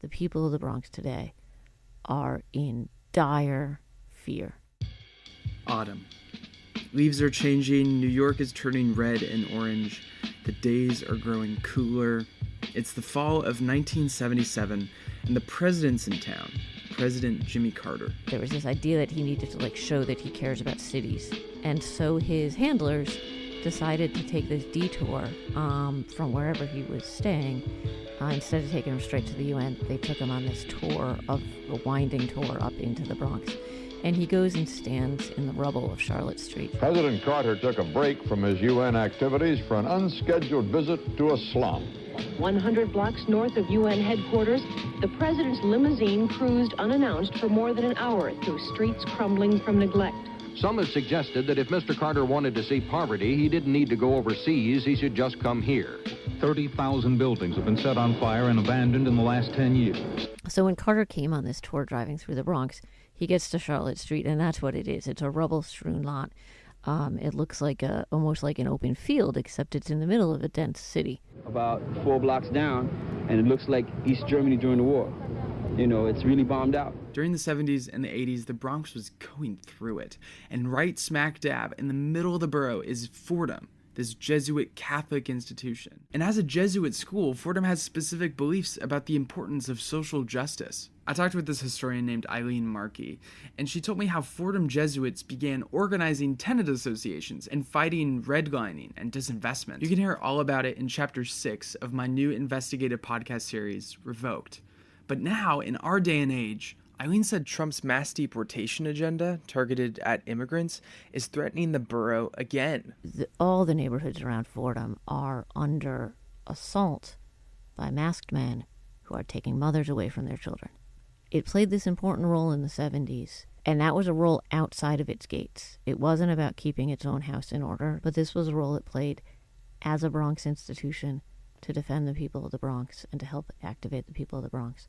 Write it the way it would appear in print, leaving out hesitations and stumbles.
the people of the Bronx today are in dire fear. Autumn. Leaves are changing, New York is turning red and orange, the days are growing cooler. It's the fall of 1977, and the president's in town, President Jimmy Carter. There was this idea that he needed to show that he cares about cities, and so his handlers decided to take this detour from wherever he was staying. Instead of taking him straight to the UN, they took him on this tour, a winding tour up into the Bronx. And he goes and stands in the rubble of Charlotte Street. President Carter took a break from his UN activities for an unscheduled visit to a slum. 100 blocks north of UN headquarters, the president's limousine cruised unannounced for more than an hour through streets crumbling from neglect. Some have suggested that if Mr. Carter wanted to see poverty, he didn't need to go overseas, he should just come here. 30,000 buildings have been set on fire and abandoned in the last 10 years. So when Carter came on this tour driving through the Bronx, he gets to Charlotte Street, and that's what it is. It's a rubble-strewn lot. It looks like almost like an open field, except it's in the middle of a dense city. About 4 blocks down, and it looks like East Germany during the war. You know, it's really bombed out. During the 70s and the 80s, the Bronx was going through it. And right smack dab in the middle of the borough is Fordham, this Jesuit Catholic institution. And as a Jesuit school, Fordham has specific beliefs about the importance of social justice. I talked with this historian named Eileen Markey, and she told me how Fordham Jesuits began organizing tenant associations and fighting redlining and disinvestment. You can hear all about it in Chapter 6 of my new investigative podcast series, Revoked. But now, in our day and age, Eileen said Trump's mass deportation agenda targeted at immigrants is threatening the borough again. All the neighborhoods around Fordham are under assault by masked men who are taking mothers away from their children. It played this important role in the 70s, and that was a role outside of its gates. It wasn't about keeping its own house in order, but this was a role it played as a Bronx institution to defend the people of the Bronx and to help activate the people of the Bronx.